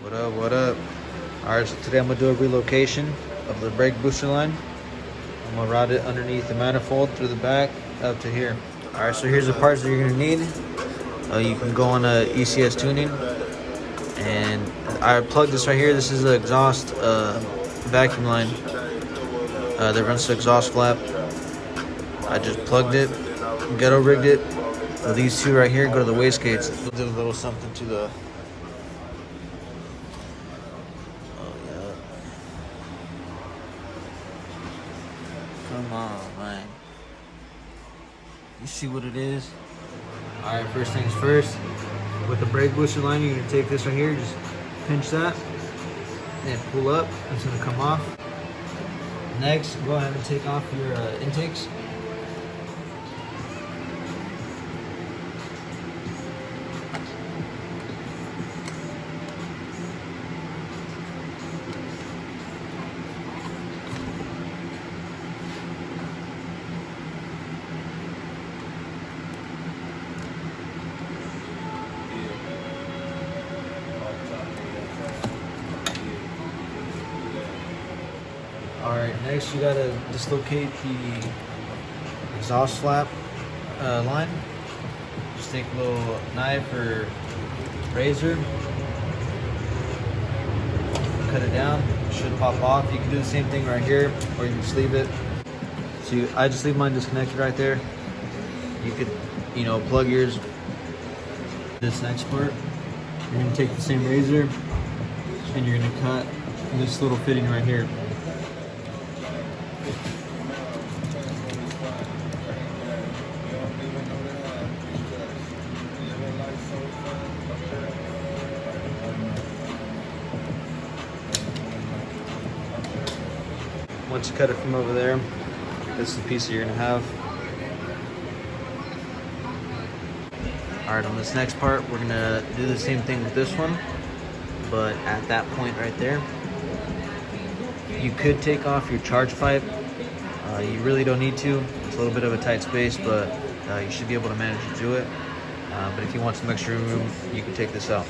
What up, what up? Alright, so today I'm gonna do a relocation of the brake booster line. I'm gonna route it underneath the manifold through the back up to here. Alright, so here's the parts that you're gonna need. You can go on ECS tuning, and I plugged this right here. This is the exhaust vacuum line that runs the exhaust flap. I just plugged it, ghetto rigged it. These two right here go to the wastegates. Did a little something to the. Oh yeah. Come on, man. You see what it is? All right, first things first. With the brake booster line, you're gonna take this right here, just pinch that, and pull up. It's gonna come off. Next, go ahead and take off your intakes. Alright, next you gotta dislocate the exhaust flap line. Just take a little knife or razor, cut it down. It should pop off. You can do the same thing right here, or you can just leave it. So I just leave mine disconnected right there. You could, plug yours. This next part, you're gonna take the same razor and you're gonna cut this little fitting right here. Once you cut it from over there, this is the piece that you're gonna have. All right, on this next part, we're gonna do the same thing with this one, but at that point right there, you could take off your charge pipe. You really don't need to. It's a little bit of a tight space, but you should be able to manage to do it. But if you want some extra room, you can take this out.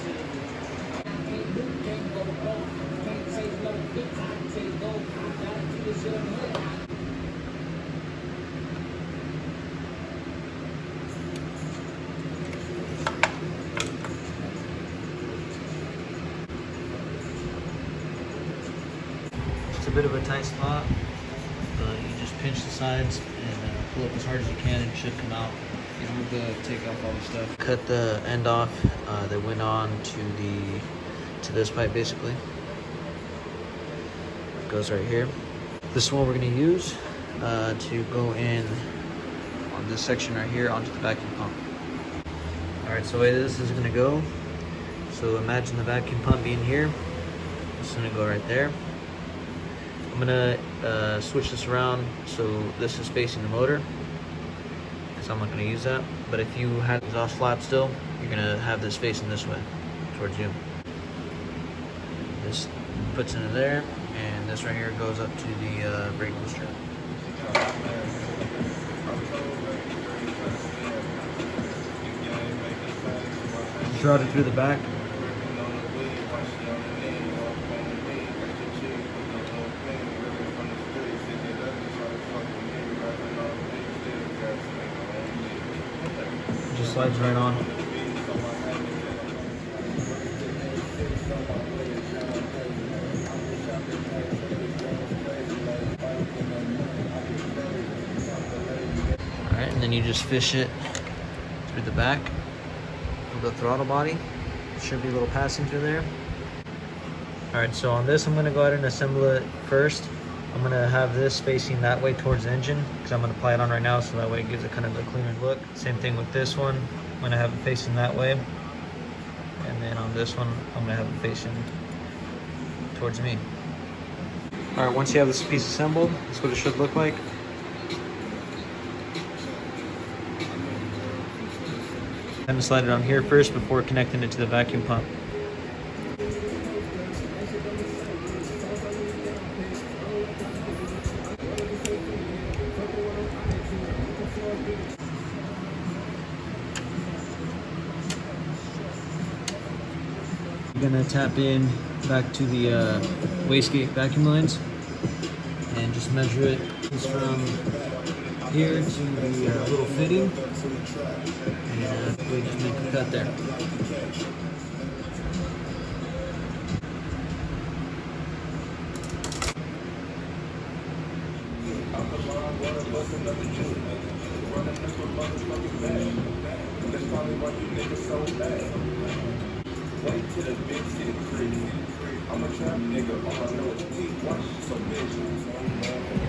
It's a bit of a tight spot, but you just pinch the sides and pull up as hard as you can, and it should come out. You don't have to take off all the stuff. Cut the end off that went on to this pipe basically. It goes right here. This is what we're gonna use to go in on this section right here onto the vacuum pump. All right, so the way this is gonna go. So imagine the vacuum pump being here. It's gonna go right there. I'm gonna switch this around so this is facing the motor, because I'm not gonna use that. But if you had the exhaust flap still, you're gonna have this facing this way, towards you. This puts into there, and this right here goes up to the brake booster. Just route it through the back. Just slides right on. Alright, and then you just fish it through the back of the throttle body. Should be a little passing through there. Alright, so on this I'm going to go ahead and assemble it first. I'm going to have this facing that way towards the engine, because I'm going to apply it on right now, so that way it gives it kind of a cleaner look. Same thing with this one. I'm going to have it facing that way. And then on this one, I'm going to have it facing towards me. Alright, once you have this piece assembled, this is what it should look like. I'm going to slide it on here first before connecting it to the vacuum pump. gonna tap in back to the wastegate vacuum lines and just measure it just from here to the little fitting, and we just make a cut there.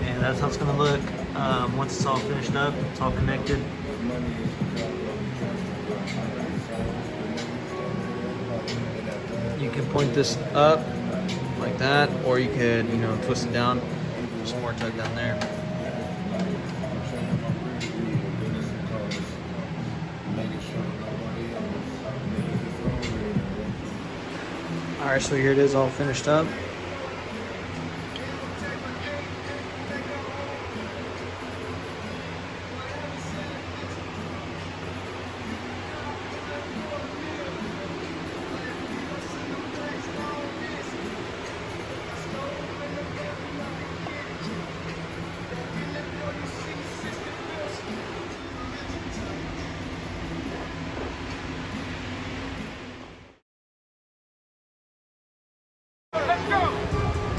And that's how it's gonna look once it's all finished up, it's all connected. You can point this up like that, or you could, you know, twist it down. Some more tug down there. Alright, so here it is all finished up.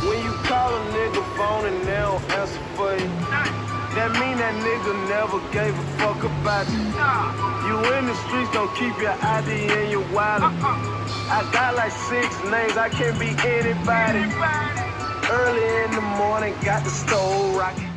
When you call a nigga phone and they don't answer for you, that mean that nigga never gave a fuck about you. You in the streets, don't keep your ID in your wallet. I got like 6 names, I can't be anybody. Early in the morning, got the stove rocking.